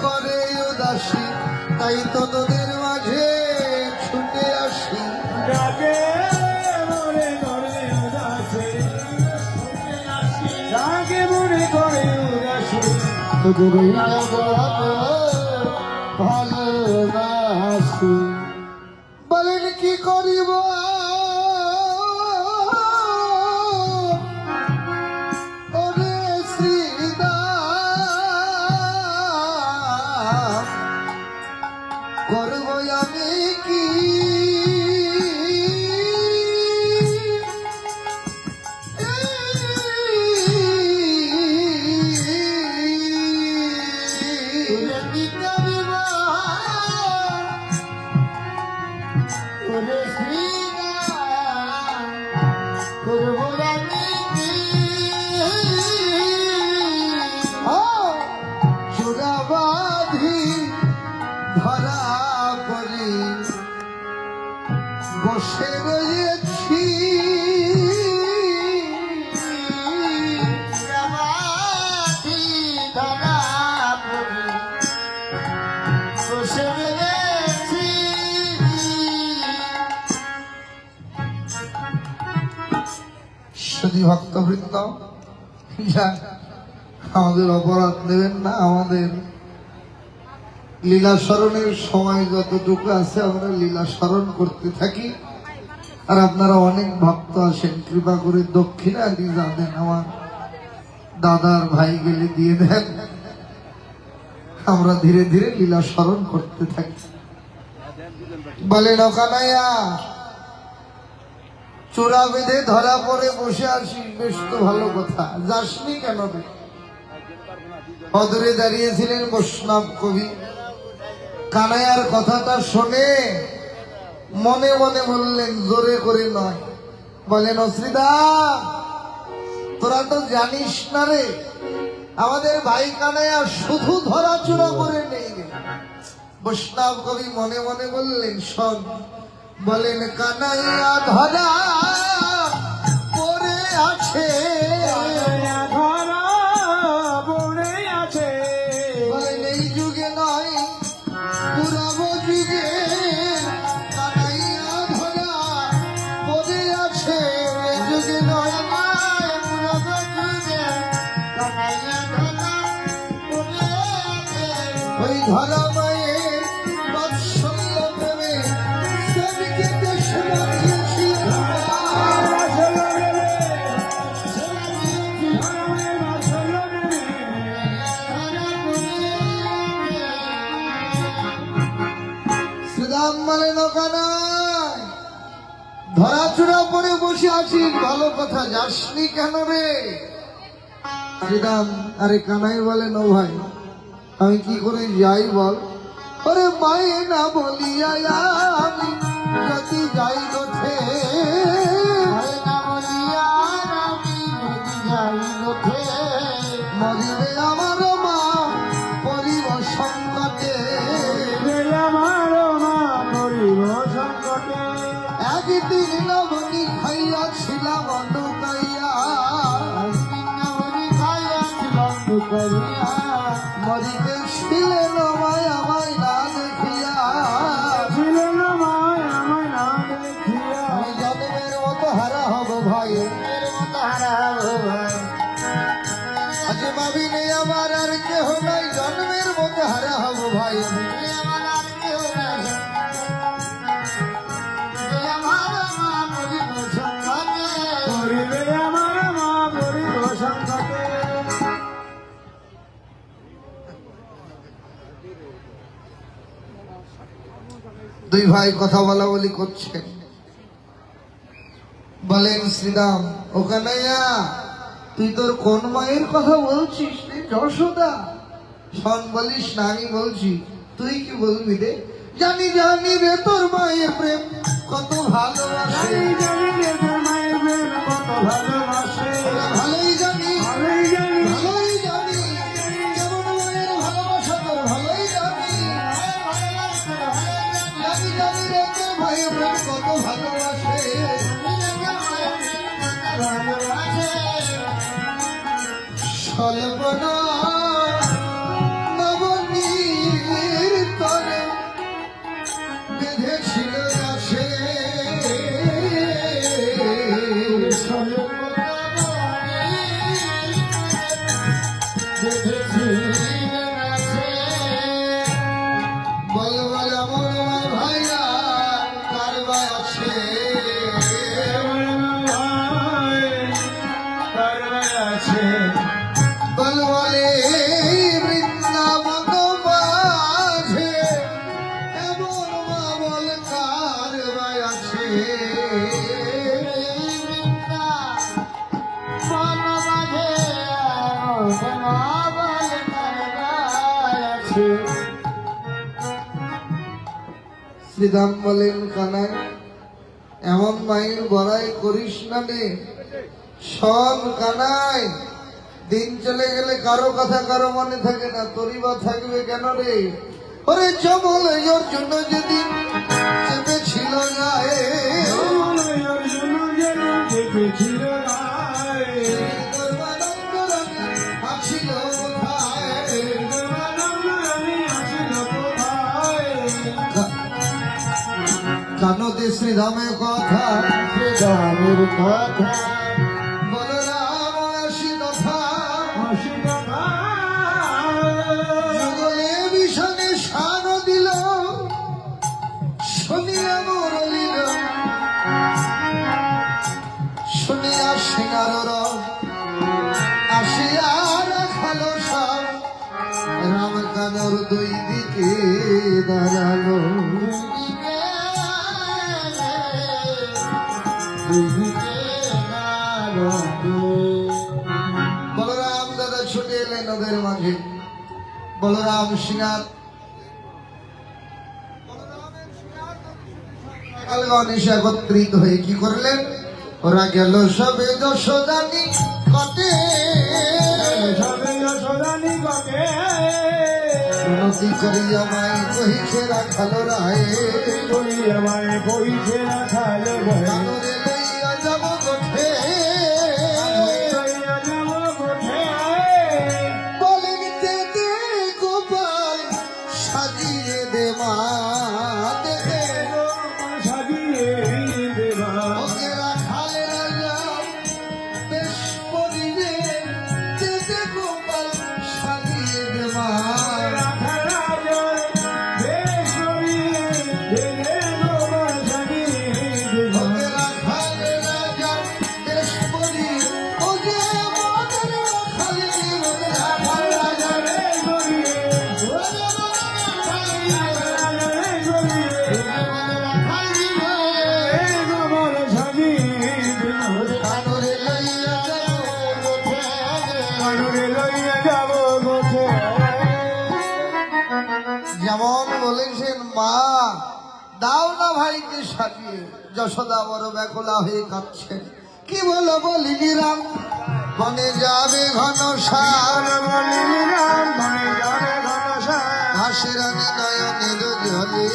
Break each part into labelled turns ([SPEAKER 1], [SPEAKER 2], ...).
[SPEAKER 1] করে উদাসী, তাই তো তোদের মাঝে ছুটে আসি।
[SPEAKER 2] ডাকে মনে করে উদাসী, ডাকে মনে করে উদাসী,
[SPEAKER 1] তোদের ভালোবাসি। বলেন কি করিব ওরে শ্রীদাম, করব আমি কি চূড়াবাধি ধরা পড়ি বসে রয়েছি। চূড়াবাধি ধরা পড়ি বসে রয়েছি। শুধু ভক্তবৃন্দ, যাক আমাদের অপরাধ নেবেন না। আমাদের লীলা স্মরণের সময় যতটুকু আছে আমরা লীলা স্মরণ করতে থাকি। আর আপনারা অনেক ভক্ত আসেন, কৃপা করে দক্ষিণা দিয়ে দেন, আমার দাদার ভাই গেলে দিয়ে দেন। আমরা ধীরে ধীরে লীলা স্মরণ করতে থাকি। বলে নকানাইয়া চূড়া বেঁধে ধরা পড়ে বসে আসিস, বেশ তো ভালো কথা, যাসনি কেন রে? অদূরে দাঁড়িয়েছিলেন বৈষ্ণব কবি, কানাইয়ার কথাটা শুনে মনে মনে বললেন, জোরে করে নয়। বলেন অশ্রীদা, তোরা তো জানিস না রে, আমাদের ভাই কানাইয়া শুধু ধরা চূড়া করে নেই রে। বৈষ্ণব কবি মনে মনে বললেন, শোন। বলেন কানাইয়া ধরা পড়ে আছে,
[SPEAKER 2] ধরা পড়ে আছে,
[SPEAKER 1] বলেন এই যুগে নয় পুরব যুগে কানাইয়া ধরা পড়ে আছে। এই যুগে নয় পুরব যুগে কানাইয়া ধরা পড়ে আছে। ওই ধরা মায়ের বাৎসল্য প্রেমে সেদিকে দেশ বাঁধিয়েছি। শ্রীরাম বলে নকানাই, ধরা চূড়া পরে বসে আছিস, ভালো কথা, যাসনি কেন রে? শ্রীরাম আরে কানাই বলে, নো ভাই আমি কি করে যাই বল? ওরে মায়ে না বলিয়া আমি যদি যাই রথে, মরিবে আমার মা পরিব সংকটে।
[SPEAKER 2] আমার মা মরিব সংকটে,
[SPEAKER 1] একদিন নবনী খাইয়াছিলাম অন্ধকাইয়া, মরিতে ছিলেন মায় আমায় না দেখিয়া।
[SPEAKER 2] ছিলেন মায় আমায় না দেখিয়া,
[SPEAKER 1] আমি জন্মের মতো হারা হব ভাই, আজ ভাবিনি আমার আর কেহ নাই, জন্মের মতো হারা হব ভাই।
[SPEAKER 2] মরিবে আমার মা মরিব সংকটে।
[SPEAKER 1] দুই ভাই কথা বলা বলি করছে। বলেন শ্রীরাম, ও কানাইয়া তুই তোর কোন মায়ের কথা বলছিস রে? যশোদা? শোন, বলিস না, আমি বলছি, তুই কি বলবি রে? জানি জানি রে তোর মায়ের প্রেম কত ভালোবাসে,
[SPEAKER 2] জানি রে তোর মায়ের প্রেম কত ভালোবাসে,
[SPEAKER 1] ভালোই জানি
[SPEAKER 2] ভালোই জানি,
[SPEAKER 1] ভালোই জানি, কেমন মায়ের ভালোবাসা তোর ভালোই জানি। জানি জানি রে তোর মায়ের প্রেম কত ভালোবাসে, সলপনা বল বল আমার মা ভাইয়া কার বা আছে বল বলে বৃন্দাবন মাঝে এমন মা বল কার বা আছে শ্রীরাম বলেন কানাই এমন মায়ের বড়াই করিস না রে শোন কানাই দিন চলে গেলে কারো কথা কারো মনে থাকে না তোরই বা থাকবে কেন রে ওরে জমল অর্জুন যেদিন চেপেছিল গায়ে গর্বানন্দ রানী আছিল কোথায়? কানদে শ্রীরামের কথা
[SPEAKER 2] শ্রীরামের কথা
[SPEAKER 1] বলরাম আসি কথা যুগলে বিষণে শান দিল শুনিয়া মুরলিল শুনিয়া সিঙ্গার আসিয়া রাখালো সব রাম কানর দুই দিকে দাঁড়ালো বলরাম দাদা ছুটে এলেন ওদের মাঝে বলরাম সিঙ্গার এসে একত্রিত হয়ে কি করলেন ওরা গেল সবে যশোদানি কটে নদী করিয়া মাই কহিছে রাখালো রায় কানরে লইয়া যাব গোঠে বলেন দে দে গোপাল সাজিয়ে দে মা দে দে ওকে রাখালে রাজা বেশ পরিবে দে দে গোপাল সাজিয়ে দে মা ওকে রাখালে রাজা বেশ পরি ও যে মনের রাখালে ওকে রাখালে রাজা কানরে লইয়া যাব গোঠে যেমন বলেছেন মা দাও না ভাইকে সাজিয়ে যশোদা বড় ব্যাকুলা হয়ে কাঁদছেন কি বলো বলিনি রাম বনে যাবে ঘন সার হাসি রানী নয়নের জলে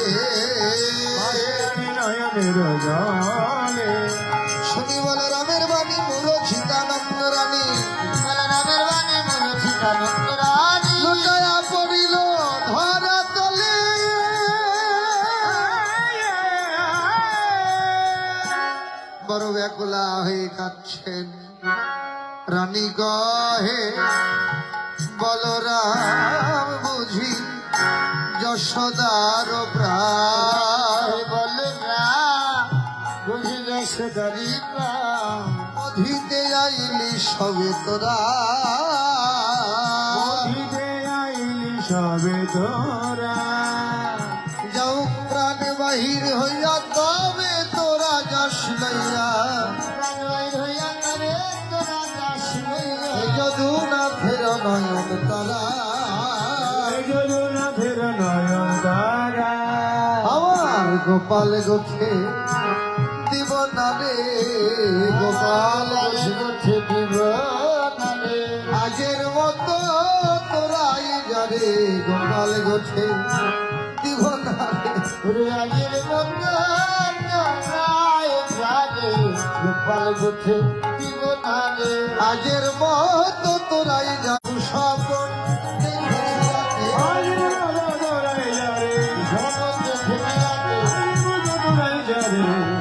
[SPEAKER 1] শুনি বল রামের বাণী মুরছিতানন্দ রানী লুটায়া পড়িল ধরা তলে বড় ব্যাকুলা হয়ে কাঁদছেন রানী গহে বলরাম বুঝি যশোদার প্রায় অধিতে আইলি সবে তোরা যাও প্রাণ বাহির হইয়া তবে তোরা যাস লইয়া যদু না ফের নয়ন তারা আমার গোপাল গোছে দিব না রে গোপাল গোছে দিব আগের মতো তোরাই যারে গোপাল গোছে দিব না রে আগের মতো গোপাল গোছে দিব না রে আগের মতো তোরাই যাবো সব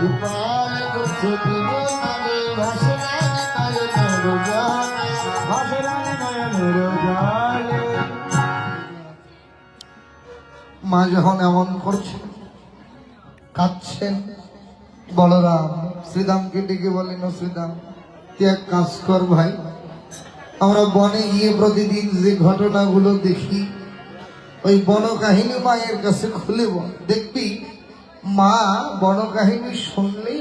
[SPEAKER 1] গোপাল গোছে দিব না রে
[SPEAKER 2] জলে ভাসে রানী নয়নের জলে।
[SPEAKER 1] মা যখন এমন করছেন, কাঁদছেন, বলরাম শ্রীদামকে ডেকে বলেন, ও শ্রীদাম, তুই এক কাজ কর ভাই, আমরা বনে গিয়ে প্রতিদিন যে ঘটনাগুলো দেখি ওই বনকাহিনী মায়ের কাছে খুলে বল, দেখবি মা বনকাহিনী শুনলেই